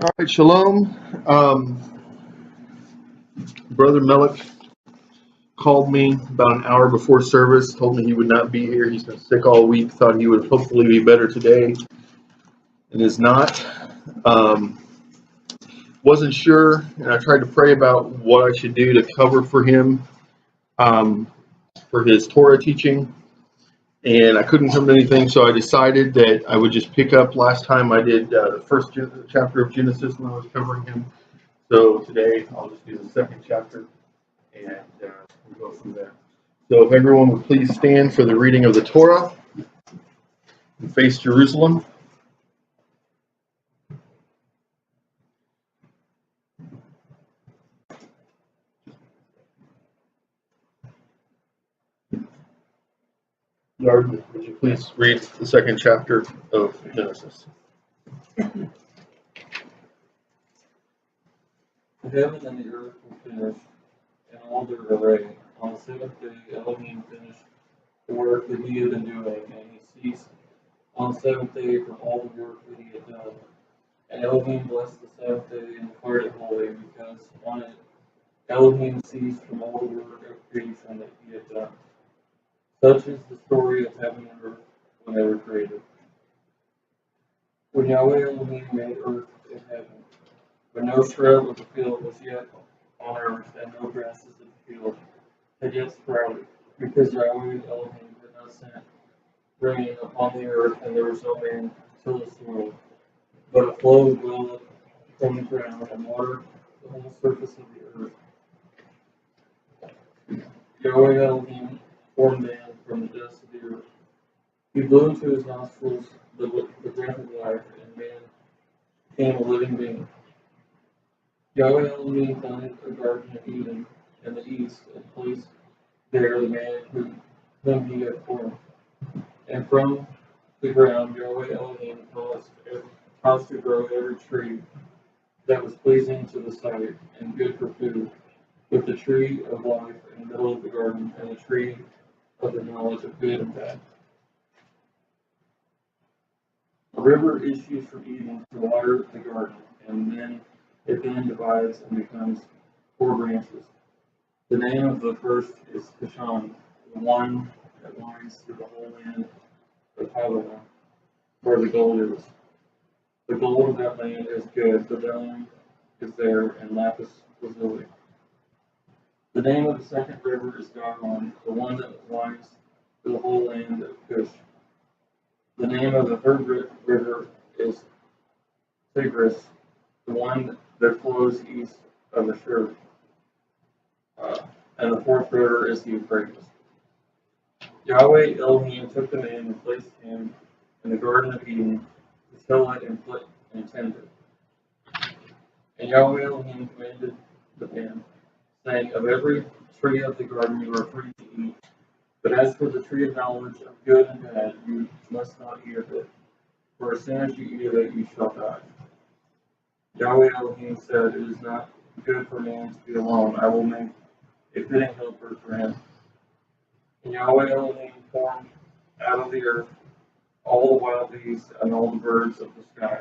All right, shalom. Brother Melech called me about an hour before service, told me he would not be here. He's been sick all week, thought he would hopefully be better today, and is not. Um, wasn't sure, and I tried to pray about what I should do to cover for him um, for his Torah teaching, and I couldn't come to anything, so I decided that I would just pick up. Last time I did the first chapter of Genesis when I was covering him, so today I'll just do the second chapter. And we'll go from there. So if everyone would please stand for the reading of the Torah and face Jerusalem. Yard, would you please read the second chapter of Genesis? The heaven and the earth were finished, and all their array. On the seventh day Elohim finished the work that he had been doing, and he ceased on the seventh day from all the work that he had done. And Elohim blessed the seventh day and declared it holy, because on it Elohim ceased from all the work of creation that he had done. Such is the story of heaven and earth when they were created. When Yahweh Elohim made earth and heaven, when no shrub of the field was yet on earth, and no grasses of the field had yet sprouted, because Yahweh Elohim had not sent rain upon the earth, and there was no man to till the soil, but a flow welled from the ground and watered the whole surface of the earth. Yahweh Elohim formed man from the dust of the earth. He blew into his nostrils the breath of life, and man became a living being. Yahweh Elohim planted a garden of Eden in the east, and placed there the man whom he had formed. And from the ground Yahweh Elohim caused to grow every tree that was pleasing to the sight and good for food, with the tree of life in the middle of the garden, and the tree of the knowledge of good and bad. A river issues from Eden to water the garden, and then it divides and becomes 4 branches. The name of the first is Kishon, the one that winds through the whole land of Havilah, where the gold is. The gold of that land is good, bdellium is there, and lapis lazuli. The name of the second river is Gihon, the one that winds through the whole land of Cush. The name of the third river is Tigris, the one that flows east of Ashur. And the fourth river is the Euphrates. Yahweh Elohim took the man and placed him in the Garden of Eden to till it and tend it. And Yahweh Elohim commanded the man, saying, of every tree of the garden you are free to eat, but as for the tree of knowledge of good and bad, you must not eat of it, for as soon as you eat of it, you shall die. Yahweh Elohim said, it is not good for man to be alone. I will make a fitting helper for him. And Yahweh Elohim formed out of the earth all the wild beasts and all the birds of the sky,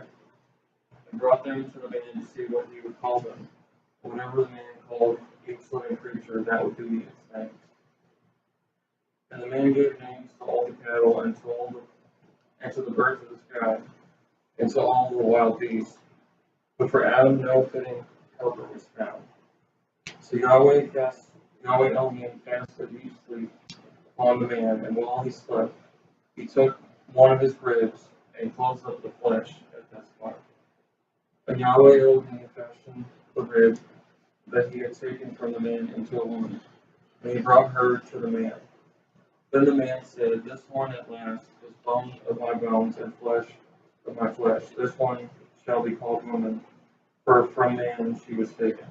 and brought them to the man to see what he would call them. Whatever the man called each living creature, that would be its name. And the man gave names to all the cattle, and to the birds of the sky, and to all the wild beasts. But for Adam no fitting helper was found. So Yahweh Elohim casted deep sleep upon the man, and while he slept, he took one of his ribs and closed up the flesh at that spot. And Yahweh Elohim fashioned the rib that he had taken from the man into a woman, and he brought her to the man. Then the man said, this one at last is bone of my bones and flesh of my flesh. This one shall be called woman, for from man she was taken.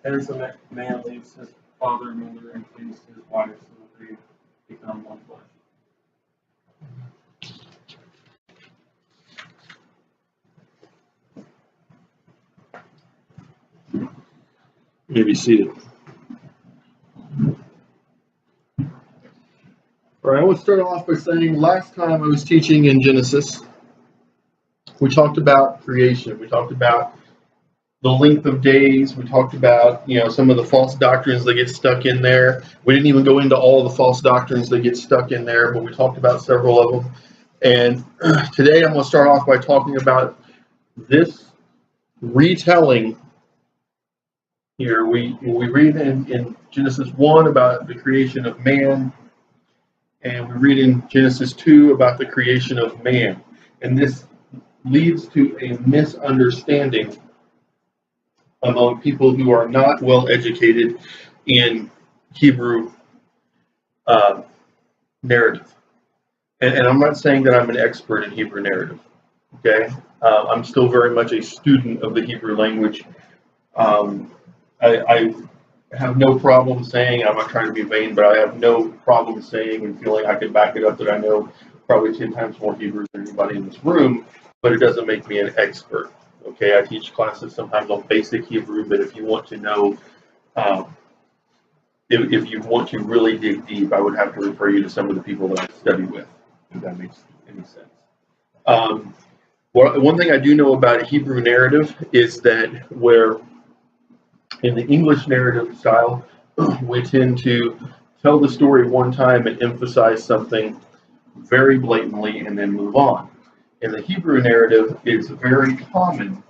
Hence a man leaves his father and mother and cleaves to his wife, so that they become one flesh. You may be seated. All right, I want to start off by saying last time I was teaching in Genesis, We talked about creation. We talked about the length of days. We talked about, some of the false doctrines that get stuck in there. We didn't even go into all the false doctrines that get stuck in there, but we talked about several of them. And today I'm going to start off by talking about this retelling here. We read in Genesis 1 about the creation of man, and we read in Genesis 2 about the creation of man. And this leads to a misunderstanding among people who are not well educated in Hebrew narrative. And I'm not saying that I'm an expert in Hebrew narrative, okay? I'm still very much a student of the Hebrew language. I have no problem saying, I'm not trying to be vain, but I have no problem saying and feeling I can back it up that I know probably 10 times more Hebrew than anybody in this room, but it doesn't make me an expert. Okay, I teach classes sometimes on basic Hebrew, but if you want to know, if you want to really dig deep, I would have to refer you to some of the people that I study with, if that makes any sense. One thing I do know about a Hebrew narrative is that where in the English narrative style, we tend to tell the story one time and emphasize something very blatantly and then move on. In the Hebrew narrative, it's very common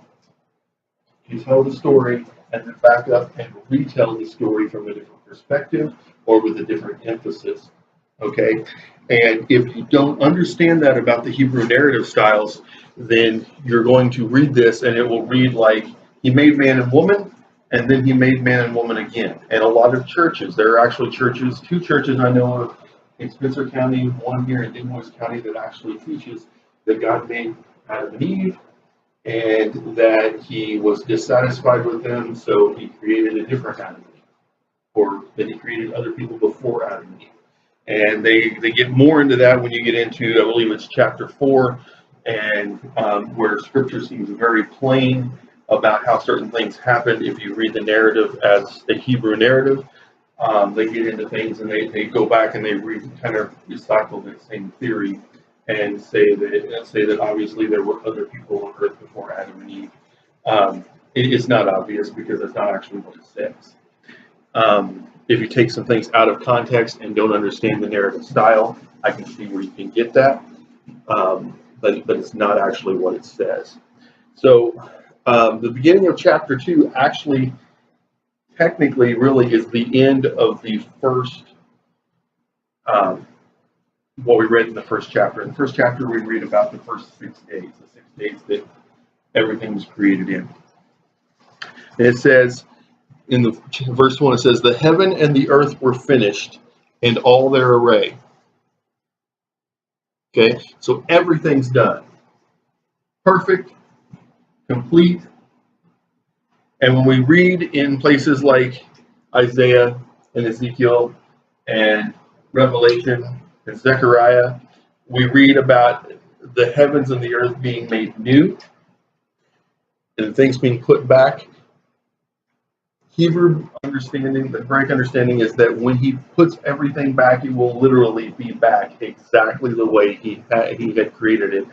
to tell the story and then back up and retell the story from a different perspective or with a different emphasis. Okay? And if you don't understand that about the Hebrew narrative styles, then you're going to read this and it will read like he made man and woman, and then he made man and woman again. And a lot of churches, there are actually churches, 2 churches I know of in Spencer County, one here in Des Moines County that actually teaches that God made Adam and Eve and that he was dissatisfied with them, so he created a different Adam and Eve, or that he created other people before Adam and Eve. And they get more into that when you get into, I believe it's chapter 4, and where scripture seems very plain about how certain things happened. If you read the narrative as a Hebrew narrative, they get into things and they go back and they kind of recycle that same theory and say that obviously there were other people on earth before Adam and Eve. It's not obvious because that's not actually what it says. If you take some things out of context and don't understand the narrative style, I can see where you can get that, but it's not actually what it says. So the beginning of chapter 2 actually technically really is the end of the first what we read in the first chapter. In the first chapter, we read about the first 6 days, the 6 days that everything was created in. And it says, in the verse 1, it says, the heaven and the earth were finished, and all their array. Okay, so everything's done. Perfect, complete. And when we read in places like Isaiah and Ezekiel and Revelation and Zechariah, we read about the heavens and the earth being made new and things being put back. Hebrew understanding, the correct understanding is that when he puts everything back, it will literally be back exactly the way he had created it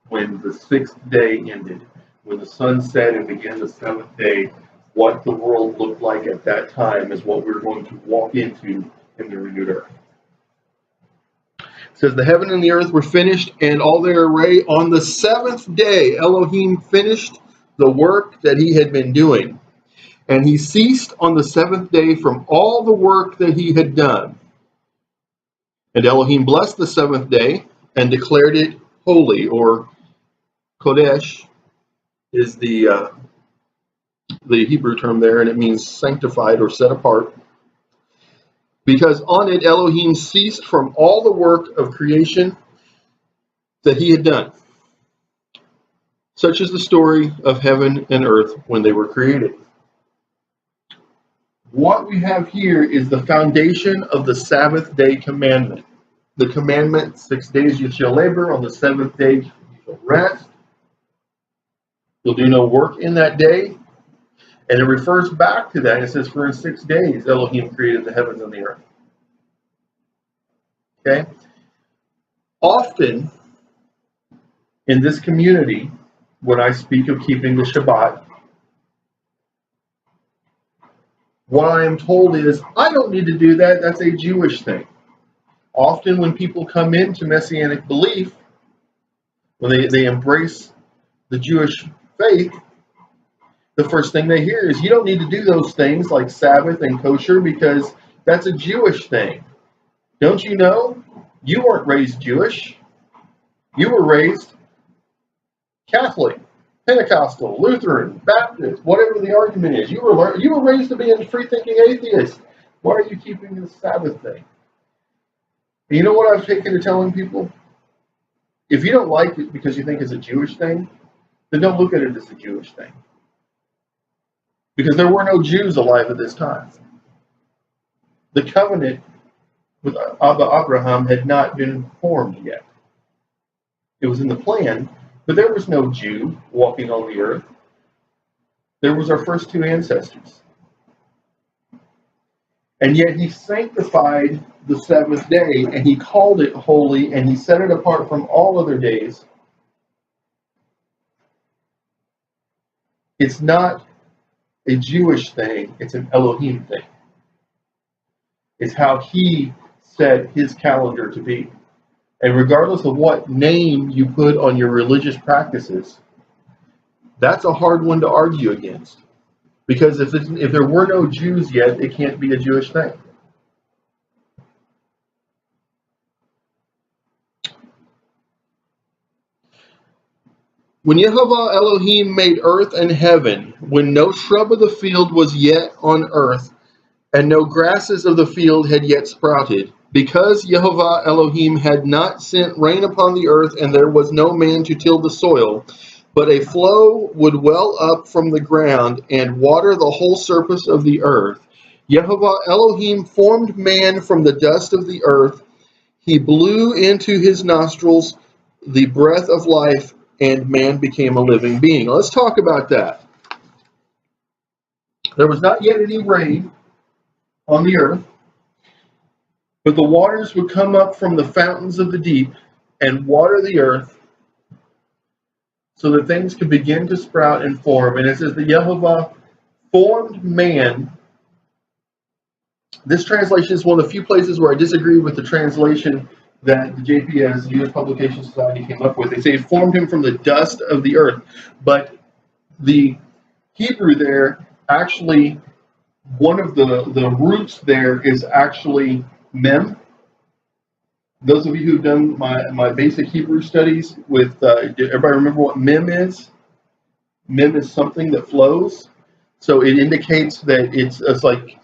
when the 6th day ended. When the sun set and began the 7th day, what the world looked like at that time is what we're going to walk into in the renewed earth. It says, the heaven and the earth were finished, and all their array. On the 7th day, Elohim finished the work that he had been doing. And he ceased on the 7th day from all the work that he had done. And Elohim blessed the 7th day and declared it holy, or Kodesh is the Hebrew term there, and it means sanctified or set apart. Because on it Elohim ceased from all the work of creation that he had done. Such is the story of heaven and earth when they were created. What we have here is the foundation of the Sabbath day commandment. The commandment, 6 days you shall labor, on the 7th day you shall rest. You'll do no work in that day. And it refers back to that. It says, for in 6 days Elohim created the heavens and the earth. Okay? Often in this community, when I speak of keeping the Shabbat, what I am told is, I don't need to do that, that's a Jewish thing. Often when people come into Messianic belief, when they embrace the Jewish faith, the first thing they hear is, you don't need to do those things like Sabbath and kosher because that's a Jewish thing. Don't you know? You weren't raised Jewish. You were raised Catholic, Pentecostal, Lutheran, Baptist, whatever the argument is. You were raised to be a free-thinking atheist. Why are you keeping this Sabbath thing? And you know what I've taken to telling people? If you don't like it because you think it's a Jewish thing, then don't look at it as a Jewish thing. Because there were no Jews alive at this time. The covenant with Abba Abraham had not been formed yet. It was in the plan, but there was no Jew walking on the earth. There was our first two ancestors. And yet he sanctified the seventh day, and he called it holy, and he set it apart from all other days. It's not a Jewish thing, it's an Elohim thing. It's how he set his calendar to be. And regardless of what name you put on your religious practices, that's a hard one to argue against. Because if there were no Jews yet, it can't be a Jewish thing. When Yehovah Elohim made earth and heaven, when no shrub of the field was yet on earth, and no grasses of the field had yet sprouted, because Yehovah Elohim had not sent rain upon the earth, and there was no man to till the soil, but a flow would well up from the ground and water the whole surface of the earth. Yehovah Elohim formed man from the dust of the earth. He blew into his nostrils the breath of life, and man became a living being. Let's talk about that. There was not yet any rain on the earth, but the waters would come up from the fountains of the deep and water the earth so that things could begin to sprout and form. And it says that Yehovah formed man. This translation is one of the few places where I disagree with the translation that the JPS, the Jewish Publication Society, came up with. They say it formed him from the dust of the earth. But the Hebrew there, actually, one of the roots there is actually mem. Those of you who've done my basic Hebrew studies with, everybody remember what mem is? Mem is something that flows. So it indicates that it's like,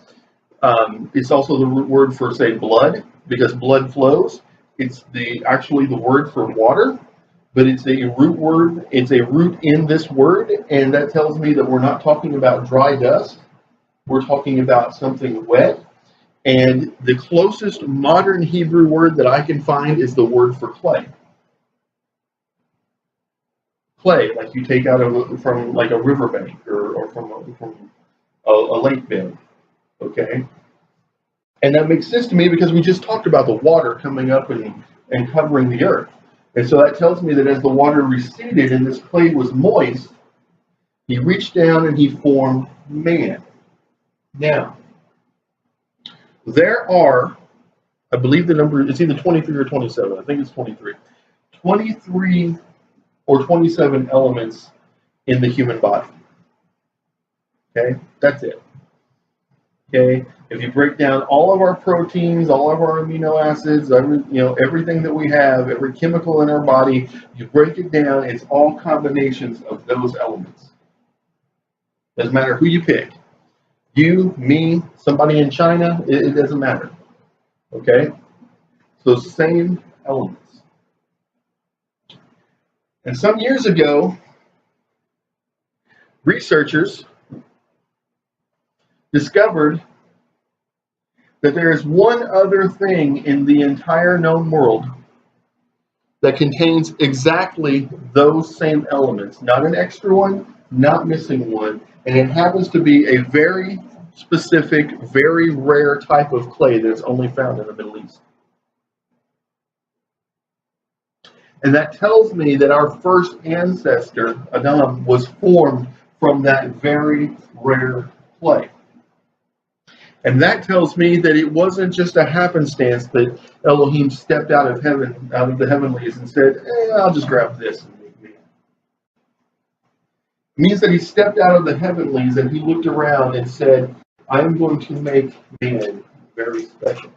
it's also the root word for, say, blood, because blood flows. It's actually the word for water, but it's a root word. It's a root in this word, and that tells me that we're not talking about dry dust. We're talking about something wet. And the closest modern Hebrew word that I can find is the word for clay. Clay, like you take out from like a riverbank or from a lake bed. Okay? And that makes sense to me because we just talked about the water coming up and covering the earth. And so that tells me that as the water receded and this clay was moist, he reached down and he formed man. Now, there are, I believe the number, it's either 23 or 27. I think it's 23. 23 or 27 elements in the human body. Okay? That's it. Okay? If you break down all of our proteins, all of our amino acids, everything that we have, every chemical in our body, you break it down, it's all combinations of those elements. Doesn't matter who you pick. You, me, somebody in China, it doesn't matter. Okay? So same elements. And some years ago, researchers discovered that there is one other thing in the entire known world that contains exactly those same elements. Not an extra one, not missing one. And it happens to be a very specific, very rare type of clay that's only found in the Middle East. And that tells me that our first ancestor, Adam, was formed from that very rare clay. And that tells me that it wasn't just a happenstance that Elohim stepped out of heaven, out of the heavenlies, and said, I'll just grab this and make man. It means that he stepped out of the heavenlies and he looked around and said, I am going to make man very special.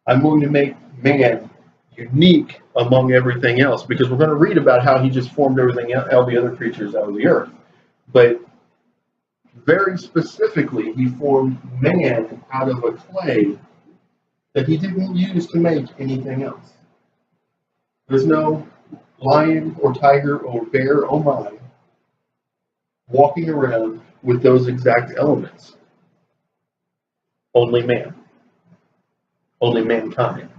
I'm going to make man unique among everything else, because we're going to read about how he just formed everything, all the other creatures out of the earth. But very specifically, he formed man out of a clay that he didn't use to make anything else. There's no lion or tiger or bear, oh my, walking around with those exact elements. Only man. Only mankind.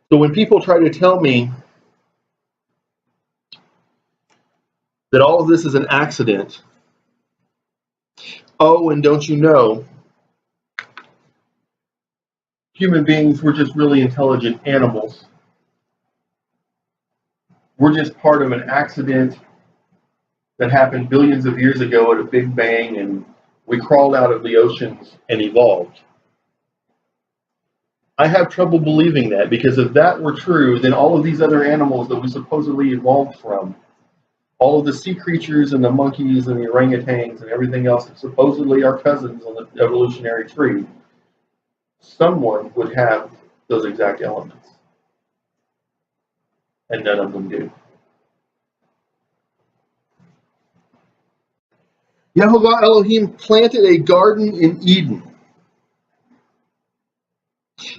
So when people try to tell me that all of this is an accident, oh, and don't you know, human beings were just really intelligent animals. We're just part of an accident that happened billions of years ago at a big bang, and we crawled out of the oceans and evolved. I have trouble believing that, because if that were true, then all of these other animals that we supposedly evolved from, all of the sea creatures and the monkeys and the orangutans and everything else that supposedly are cousins on the evolutionary tree, someone would have those exact elements. And none of them do. Yehovah Elohim planted a garden in Eden.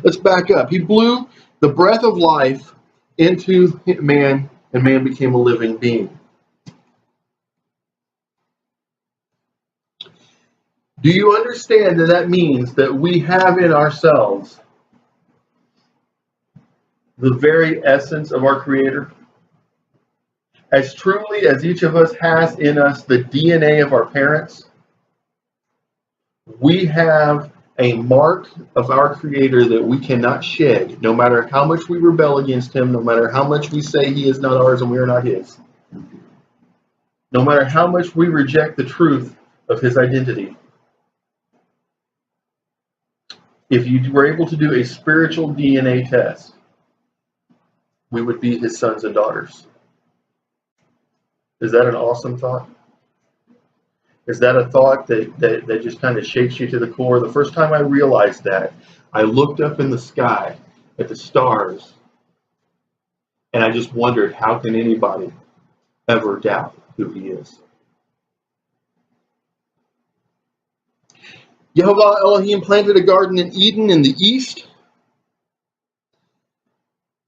Let's back up. He blew the breath of life into man, and man became a living being. Do you understand that that means that we have in ourselves the very essence of our Creator? As truly as each of us has in us the DNA of our parents, we have a mark of our Creator that we cannot shed, no matter how much we rebel against Him, no matter how much we say He is not ours and we are not His, no matter how much we reject the truth of His identity. If you were able to do a spiritual DNA test, we would be His sons and daughters. Is that an awesome thought? Is that a thought that just kind of shakes you to the core? The first time I realized that, I looked up in the sky at the stars, and I just wondered, how can anybody ever doubt who He is? Yehovah Elohim planted a garden in Eden in the east,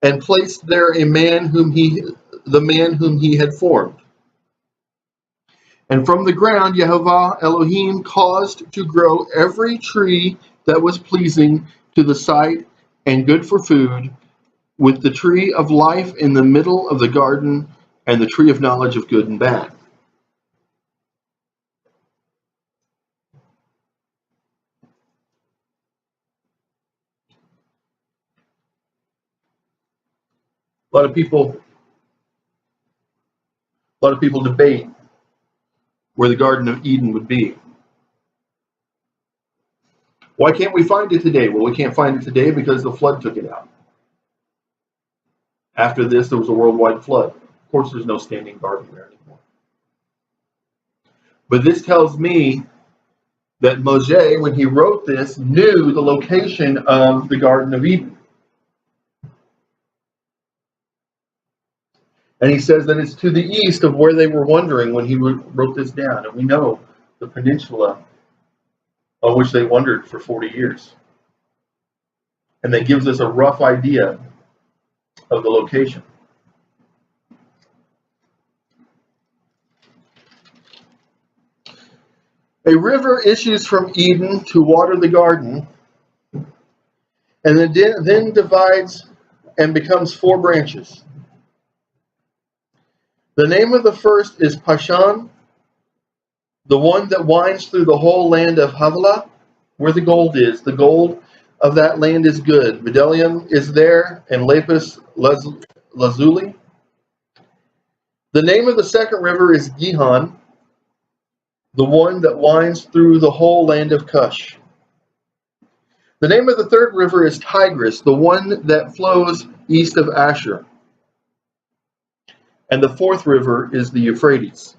and placed there the man whom he had formed. And from the ground Yehovah Elohim caused to grow every tree that was pleasing to the sight and good for food, with the tree of life in the middle of the garden, and the tree of knowledge of good and bad. A lot of people debate where the Garden of Eden would be. Why can't we find it today? Well, we can't find it today because the flood took it out. After this, there was a worldwide flood. Of course, there's no standing garden there anymore. But this tells me that Moshe, when he wrote this, knew the location of the Garden of Eden. And he says that it's to the east of where they were wandering when he wrote this down. And we know the peninsula on which they wandered for 40 years. And that gives us a rough idea of the location. A river issues from Eden to water the garden, and then divides and becomes 4 branches. The name of the first is Pishon, the one that winds through the whole land of Havilah, where the gold is, the gold of that land is good. Bdellium is there, and Lapis Lazuli. The name of the second river is Gihon, the one that winds through the whole land of Cush. The name of the third river is Tigris, the one that flows east of Asher. And the fourth river is the Euphrates.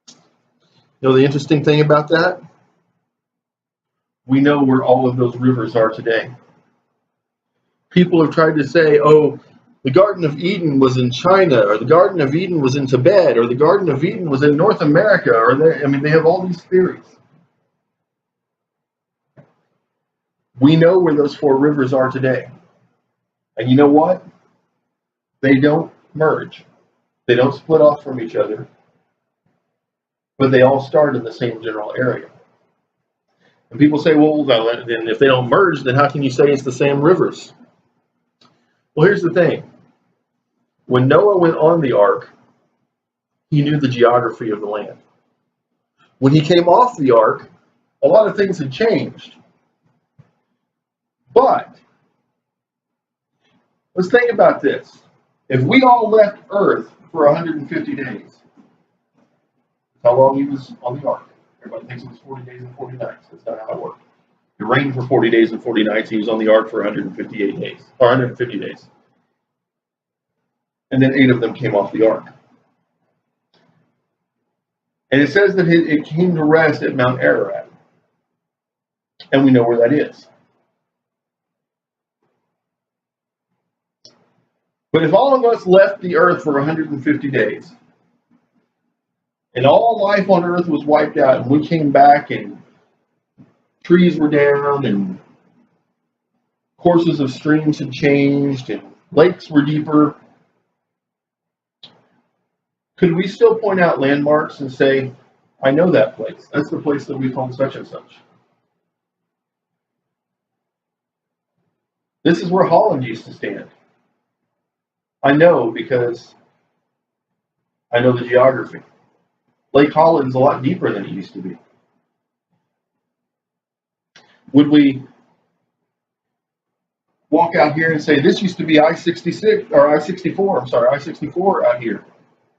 You know the interesting thing about that? We know where all of those rivers are today. People have tried to say, oh, the Garden of Eden was in China, or the Garden of Eden was in Tibet, or the Garden of Eden was in North America, or they have all these theories. We know where those four rivers are today. And you know what? They don't merge. They don't split off from each other. But they all start in the same general area. And people say, well, then if they don't merge, then how can you say it's the same rivers? Well, here's the thing. When Noah went on the ark, he knew the geography of the land. When he came off the ark, a lot of things had changed. But let's think about this. If we all left Earth for 150 days, how long he was on the ark? Everybody thinks it was 40 days and 40 nights. That's not how it worked. It rained for 40 days and 40 nights. He was on the ark for 158 days, or 150 days. And then 8 of them came off the ark. And it says that it came to rest at Mount Ararat. And we know where that is. But if all of us left the earth for 150 days, and all life on earth was wiped out, and we came back and trees were down, and courses of streams had changed, and lakes were deeper, could we still point out landmarks and say, I know that place. That's the place that we call such and such. This is where Holland used to stand. I know because I know the geography. Lake Holland's a lot deeper than it used to be. Would we walk out here and say, this used to be I-66, or I-64 out here.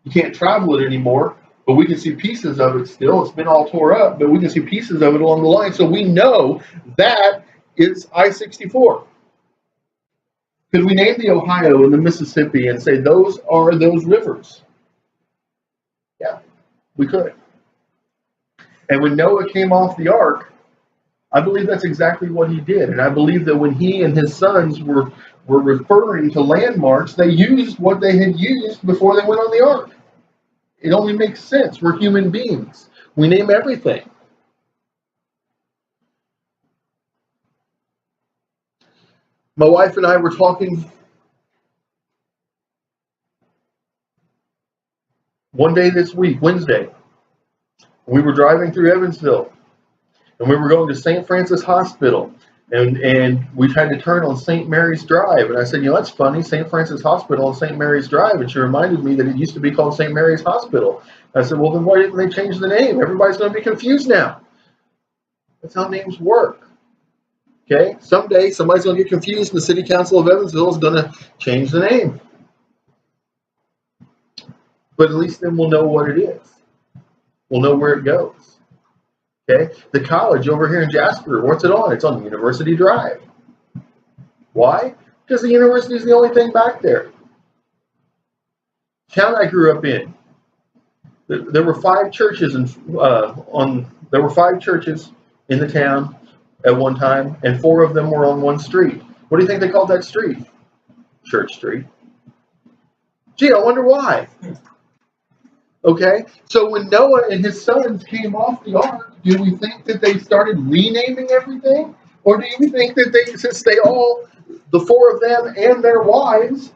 You can't travel it anymore, but we can see pieces of it still. It's been all tore up, but we can see pieces of it along the line. So we know that is I-64. Could we name the Ohio and the Mississippi and say those are those rivers? Yeah, we could. And when Noah came off the ark, I believe that's exactly what he did. And I believe that when he and his sons were referring to landmarks, they used what they had used before they went on the ark. It only makes sense. We're human beings. We name everything. My wife and I were talking one day this week, Wednesday. We were driving through Evansville, and we were going to St. Francis Hospital, and we had to turn on St. Mary's Drive. And I said, that's funny, St. Francis Hospital and St. Mary's Drive. And she reminded me that it used to be called St. Mary's Hospital. I said, well, then why didn't they change the name? Everybody's going to be confused now. That's how names work. Okay, someday somebody's going to get confused, and the City Council of Evansville is going to change the name. But at least then we'll know what it is. We'll know where it goes. Okay, the college over here in Jasper, what's it on? It's on University Drive. Why? Because the university is the only thing back there. The town I grew up in, there were 5 churches in the town at one time, and 4 of them were on one street. What do you think they called that street? Church Street. Gee, I wonder why. Okay, so when Noah and his sons came off the ark, do we think that they started renaming everything? Or do you think that since the 4 of them and their wives,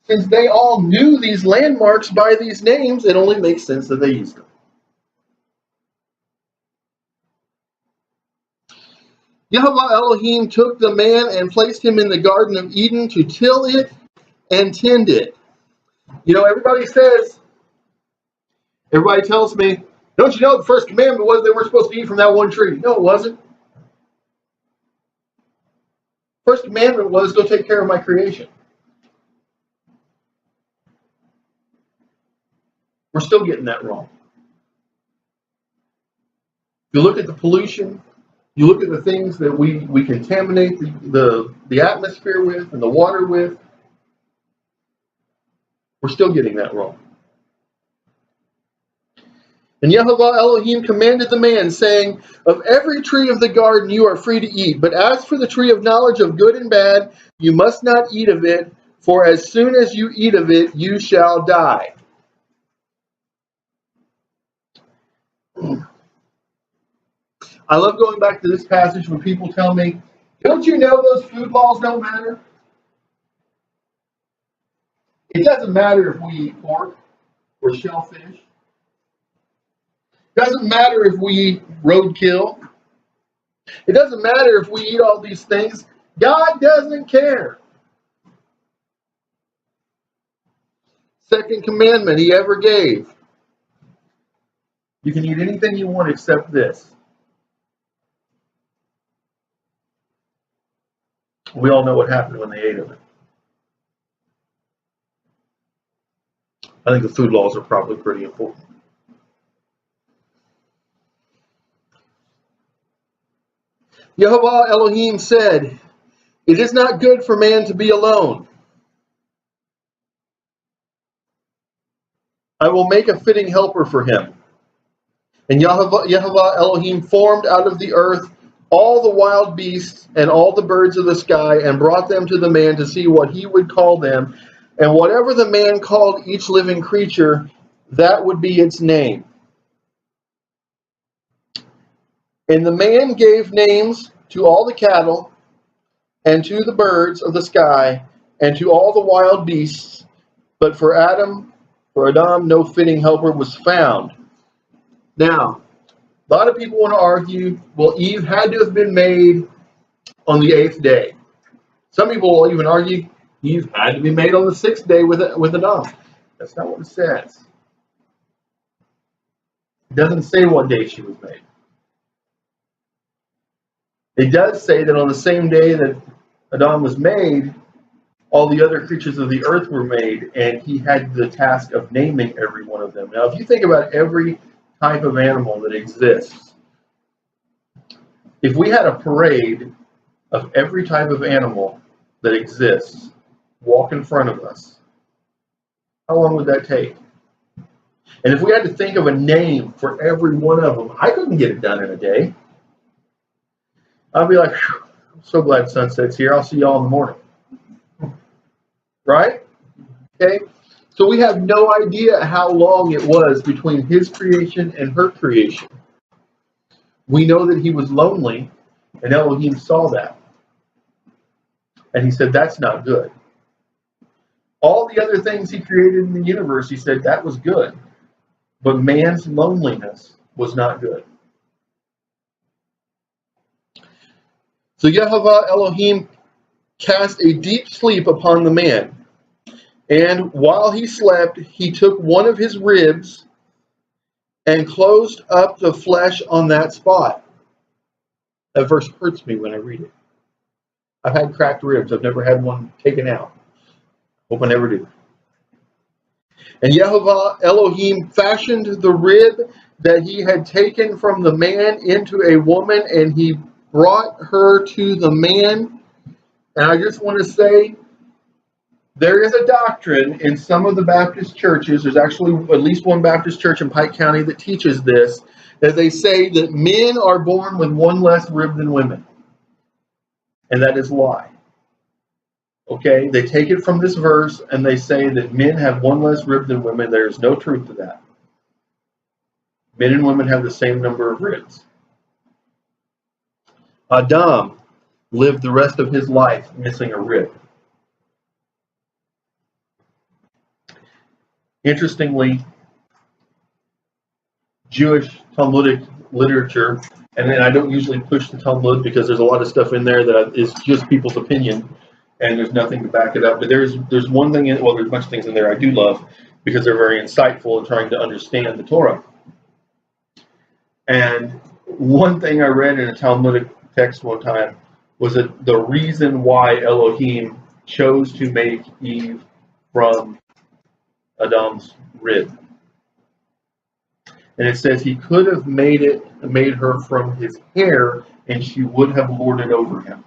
since they all knew these landmarks by these names, it only makes sense that they used them? Yahweh Elohim took the man and placed him in the Garden of Eden to till it and tend it. Everybody tells me, Don't you know the first commandment was they weren't supposed to eat from that one tree? No, it wasn't. First commandment was go take care of my creation. We're still getting that wrong. You look at the pollution, you look at the things that we contaminate the atmosphere with and the water with, we're still getting that wrong. And Yehovah Elohim commanded the man, saying, of every tree of the garden you are free to eat, but as for the tree of knowledge of good and bad, you must not eat of it, for as soon as you eat of it, you shall die. I love going back to this passage when people tell me, don't you know those food laws don't matter? It doesn't matter if we eat pork or shellfish. It doesn't matter if we eat roadkill. It doesn't matter if we eat all these things. God doesn't care. Second commandment he ever gave. You can eat anything you want except this. We all know what happened when they ate of it. I think the food laws are probably pretty important. Yehovah Elohim said, it is not good for man to be alone. I will make a fitting helper for him. And Yehovah Elohim formed out of the earth all the wild beasts and all the birds of the sky and brought them to the man to see what he would call them. And whatever the man called each living creature, that would be its name. And the man gave names to all the cattle, and to the birds of the sky, and to all the wild beasts. But for Adam, no fitting helper was found. Now, a lot of people want to argue, well, Eve had to have been made on the 8th day. Some people will even argue Eve had to be made on the 6th day with Adam. That's not what it says. It doesn't say what day she was made. It does say that on the same day that Adam was made, all the other creatures of the earth were made, and he had the task of naming every one of them. Now, if you think about every type of animal that exists, if we had a parade of every type of animal that exists walk in front of us, how long would that take? And if we had to think of a name for every one of them, I couldn't get it done in a day. I'll be like, I'm so glad sunset's here. I'll see y'all in the morning. Right? Okay? So we have no idea how long it was between his creation and her creation. We know that he was lonely, and Elohim saw that. And he said, that's not good. All the other things he created in the universe, he said, that was good. But man's loneliness was not good. So Yehovah Elohim cast a deep sleep upon the man. And while he slept, he took one of his ribs and closed up the flesh on that spot. That verse hurts me when I read it. I've had cracked ribs. I've never had one taken out. Hope I never do. And Yehovah Elohim fashioned the rib that he had taken from the man into a woman, and he brought her to the man. And I just want to say, there is a doctrine in some of the Baptist churches, there's actually at least one Baptist church in Pike County that teaches this, that they say that men are born with one less rib than women. And that is a lie. Okay, they take it from this verse and they say that men have one less rib than women. There is no truth to that. Men and women have the same number of ribs. Adam lived the rest of his life missing a rib. Interestingly, Jewish Talmudic literature, and then I don't usually push the Talmud because there's a lot of stuff in there that is just people's opinion, and there's nothing to back it up. But there's one thing, well, there's a bunch of things in there I do love because they're very insightful in trying to understand the Torah. And one thing I read in a Talmudic text one time was that the reason why Elohim chose to make Eve from Adam's rib. And it says he could have made her from his hair, and she would have lorded over him.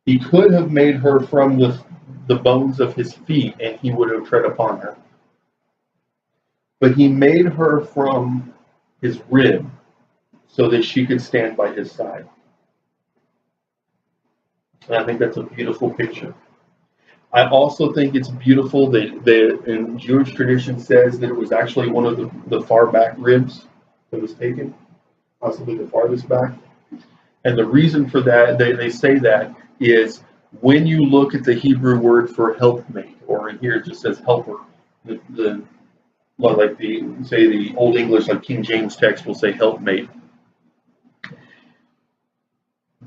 He could have made her from the bones of his feet, and he would have tread upon her. But he made her from his rib so that she could stand by his side. And I think that's a beautiful picture. I also think it's beautiful that in Jewish tradition says that it was actually one of the far back ribs that was taken, possibly the farthest back. And the reason for that, they say that, is when you look at the Hebrew word for helpmate, or in here it just says helper, like the Old English, like King James text will say helpmate.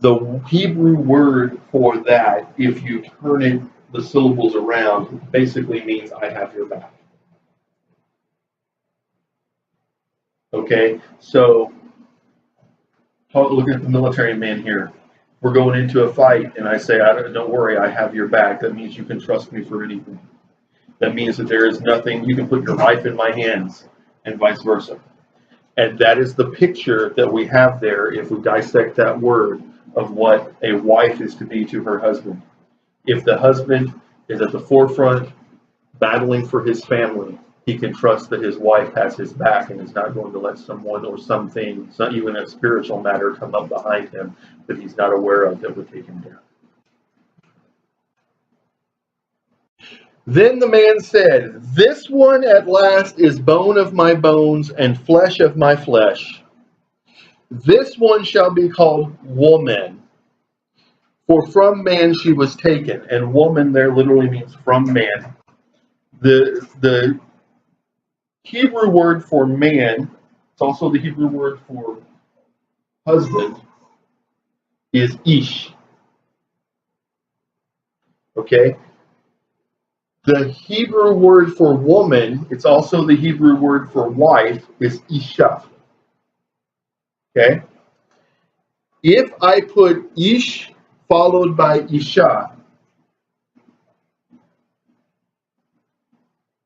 The Hebrew word for that, if you turn it the syllables around, basically means I have your back. Okay, so look at the military man here. We're going into a fight, and I say, don't worry, I have your back. That means you can trust me for anything. That means that there is nothing, you can put your life in my hands, and vice versa. And that is the picture that we have there if we dissect that word of what a wife is to be to her husband. If the husband is at the forefront battling for his family, he can trust that his wife has his back and is not going to let someone or something, it's not even a spiritual matter, come up behind him that he's not aware of that would take him down. Then the man said, "This one at last is bone of my bones and flesh of my flesh. This one shall be called woman, for from man she was taken." And woman there literally means from man. The Hebrew word for man, it's also the Hebrew word for husband, is ish. Okay? The Hebrew word for woman, it's also the Hebrew word for wife, is isha. Okay? If I put ish followed by isha,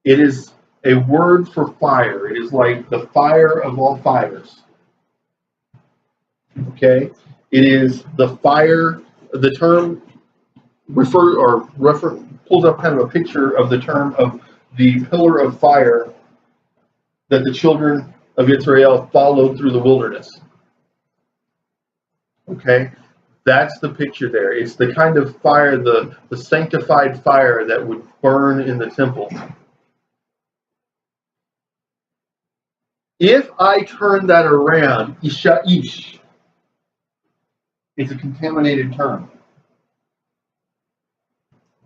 it is a word for fire. It is like the fire of all fires. Okay? It is the fire, the term pulls up kind of a picture of the term of the pillar of fire that the children of Israel followed through the wilderness. Okay? That's the picture there. It's the kind of fire, the sanctified fire that would burn in the temple. If I turn that around, isha ish, it's a contaminated term.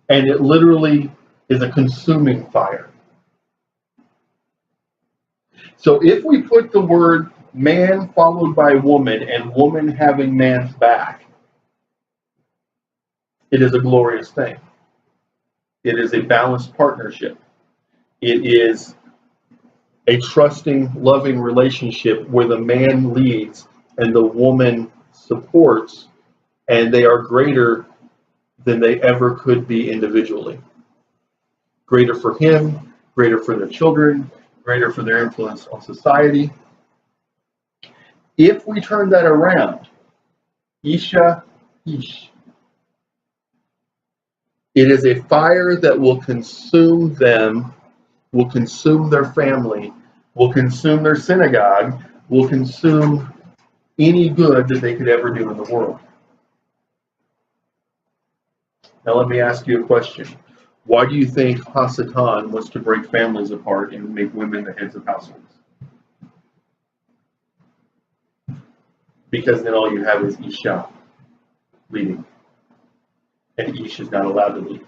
And it literally is a consuming fire. So if we put the word man followed by woman and woman having man's back, it is a glorious thing. It is a balanced partnership. It is a trusting, loving relationship where the man leads and the woman supports, and they are greater than they ever could be individually. Greater for him, greater for their children, greater for their influence on society. If we turn that around, isha ish, it is a fire that will consume them, will consume their family, will consume their synagogue, will consume any good that they could ever do in the world. Now let me ask you a question. Why do you think Hasatan was to break families apart and make women the heads of households? Because then all you have is Isha leading. And Ish is not allowed to lead.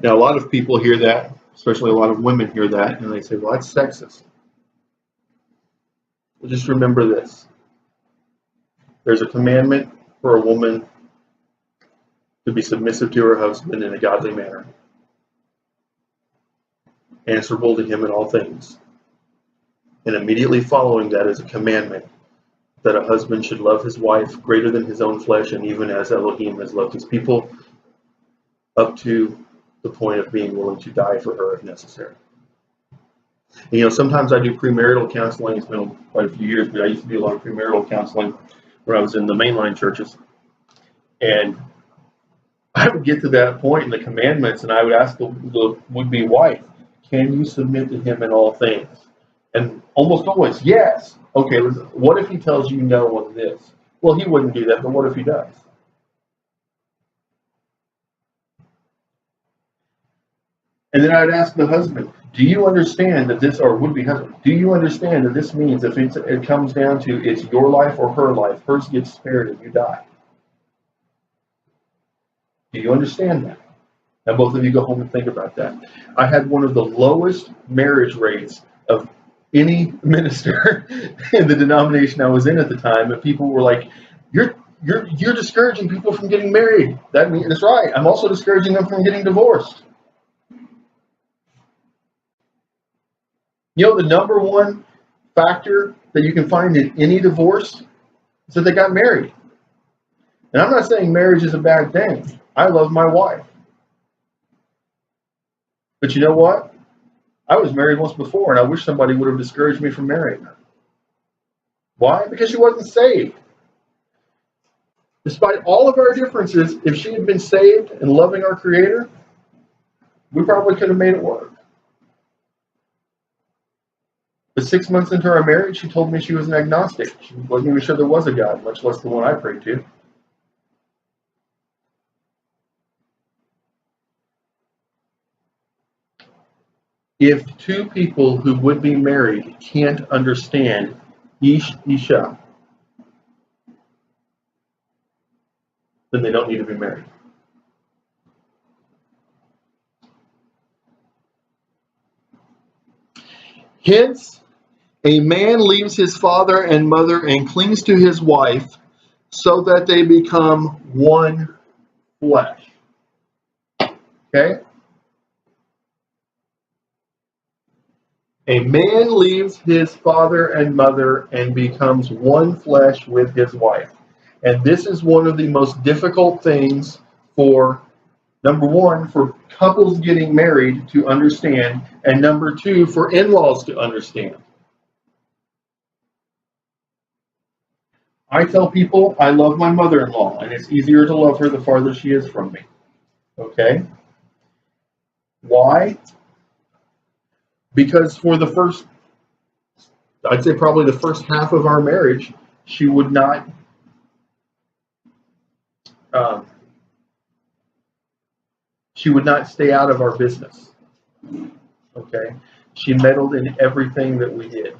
Now a lot of people hear that, especially a lot of women hear that, and they say, well, that's sexist. Well, just remember this. There's a commandment for a woman to be submissive to her husband in a godly manner, answerable to him in all things. And immediately following that is a commandment that a husband should love his wife greater than his own flesh, and even as Elohim has loved his people, up to the point of being willing to die for her if necessary. And, sometimes I do premarital counseling. It's been quite a few years, but I used to do a lot of premarital counseling when I was in the mainline churches. And I would get to that point in the commandments, and I would ask the would-be wife, can you submit to him in all things? And almost always, yes. Okay, what if he tells you no on this? Well, he wouldn't do that, but what if he does? And then I'd ask the husband, do you understand that this, or would-be husband, do you understand that this means if it comes down to it's your life or her life, hers gets spared and you die? Do you understand that? Now both of you go home and think about that. I had one of the lowest marriage rates of any minister in the denomination I was in at the time, and people were like, you're discouraging people from getting married. That means that's right. I'm also discouraging them from getting divorced. The number one factor that you can find in any divorce is that they got married. And I'm not saying marriage is a bad thing. I love my wife. But you know what? I was married once before, and I wish somebody would have discouraged me from marrying her. Why? Because she wasn't saved. Despite all of our differences, if she had been saved and loving our Creator, we probably could have made it work. But 6 months into our marriage, she told me she was an agnostic. She wasn't even sure there was a God, much less the one I prayed to. If two people who would be married can't understand Isha, then they don't need to be married. Hence, a man leaves his father and mother and clings to his wife so that they become one flesh. Okay? A man leaves his father and mother and becomes one flesh with his wife. And this is one of the most difficult things for, number one, for couples getting married to understand, and number two, for in-laws to understand. I tell people I love my mother-in-law, and it's easier to love her the farther she is from me. Okay? Why? Because for the first, I'd say probably the first half of our marriage, she would not stay out of our business. Okay? She meddled in everything that we did.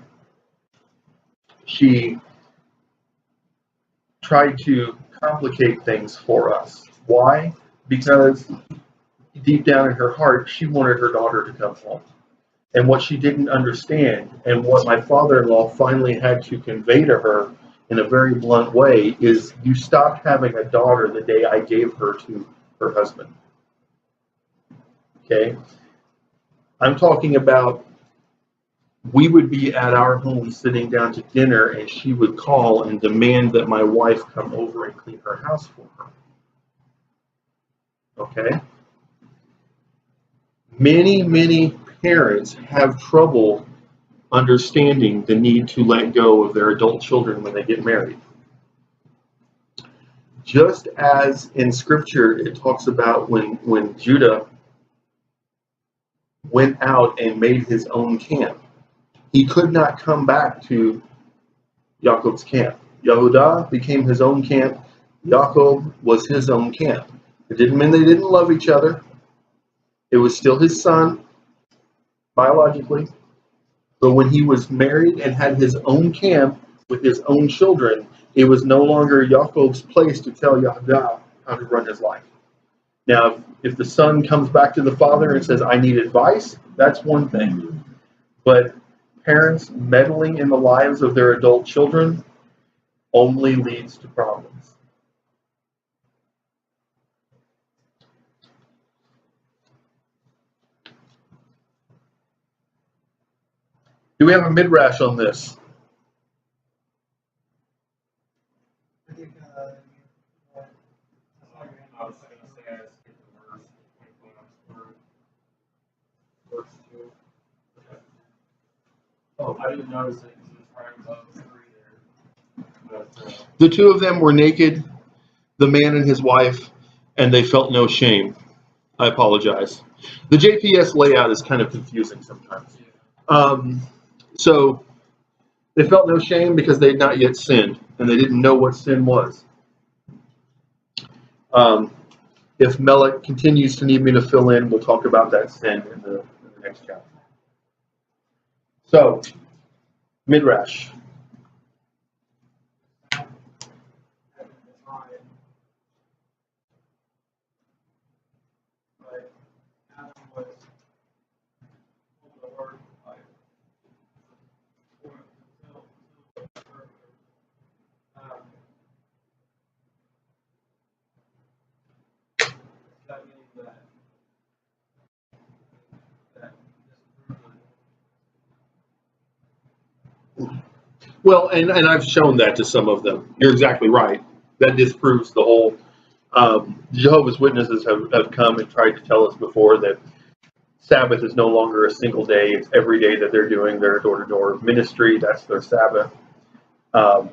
She tried to complicate things for us. Why? Because deep down in her heart, she wanted her daughter to come home. And what she didn't understand, and what my father-in-law finally had to convey to her in a very blunt way, is you stopped having a daughter the day I gave her to her husband. Okay? I'm talking about, we would be at our home sitting down to dinner, and she would call and demand that my wife come over and clean her house for her. Okay? Many parents have trouble understanding the need to let go of their adult children when they get married. Just as in Scripture it talks about when Judah went out and made his own camp, he could not come back to Jacob's camp. Yehudah became his own camp. Jacob was his own camp. It didn't mean they didn't love each other. It was still his son, biologically. But when he was married and had his own camp with his own children, it was no longer Jacob's place to tell Yehudah how to run his life. Now, if the son comes back to the father and says, I need advice, that's one thing. But parents meddling in the lives of their adult children only leads to problems. Do we have a midrash on this? I think, I was going to say I skipped the verse when I was through verse 2. Oh, I didn't notice it because it's right above 3 there. But, The two of them were naked, the man and his wife, and they felt no shame. I apologize. The JPS layout is kind of confusing sometimes. So they felt no shame because they had not yet sinned, and they didn't know what sin was. If Melech continues to need me to fill in, we'll talk about that sin in the next chapter. So, midrash. Well, and I've shown that to some of them. You're exactly right. That disproves the whole. Jehovah's Witnesses have come and tried to tell us before that Sabbath is no longer a single day. It's every day that they're doing their door-to-door ministry. That's their Sabbath. Shabbat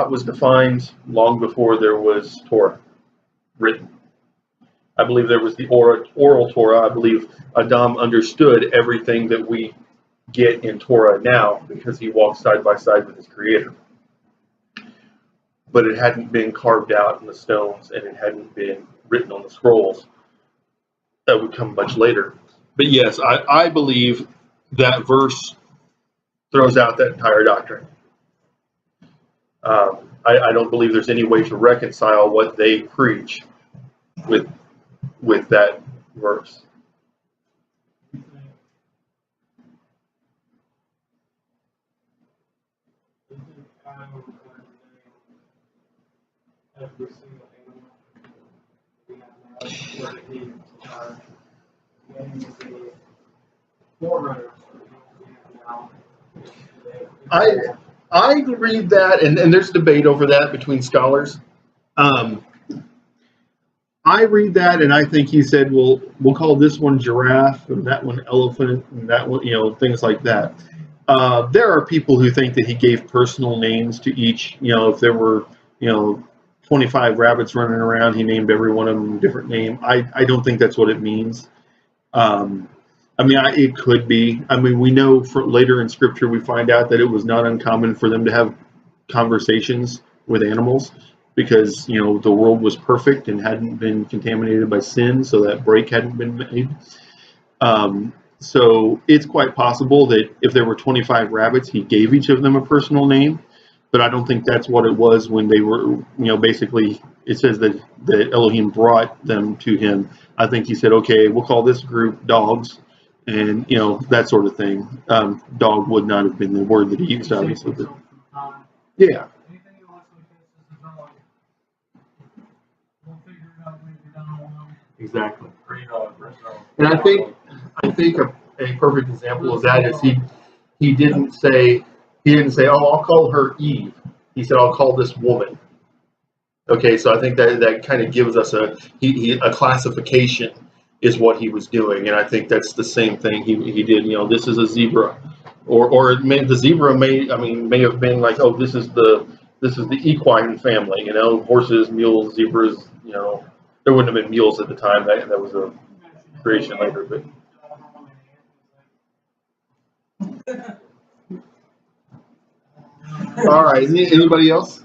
was defined long before there was Torah written. I believe there was the oral Torah. I believe Adam understood everything that we get in Torah now because he walked side by side with his Creator. But it hadn't been carved out in the stones and it hadn't been written on the scrolls. That would come much later. But yes, I believe that verse throws out that entire doctrine. I don't believe there's any way to reconcile what they preach with that verse. Every single animal we have now, where he when he's the forerunner we have now. I read that, and there's debate over that between scholars. I read that, and I think he said, well, we'll call this one giraffe, and that one elephant, and that one, things like that. There are people who think that he gave personal names to each. If there were, 25 rabbits running around, he named every one of them a different name. I don't think that's what it means. It could be. We know later in Scripture we find out that it was not uncommon for them to have conversations with animals because, the world was perfect and hadn't been contaminated by sin, so that break hadn't been made. So it's quite possible that if there were 25 rabbits, he gave each of them a personal name, but I don't think that's what it was when they were, basically it says that Elohim brought them to him. I think he said, okay, we'll call this group dogs. And, that sort of thing. Dog would not have been the word that he used, obviously. But, yeah. Exactly. And I think a perfect example of that is he didn't say, oh, I'll call her Eve. He said, I'll call this woman. Okay, so I think that kind of gives us a classification is what he was doing, and I think that's the same thing he did. This is a zebra, or the zebra may have been like, oh, this is the equine family. Horses, mules, zebras. There wouldn't have been mules at the time. That was a creation later, but. All right. Anybody else?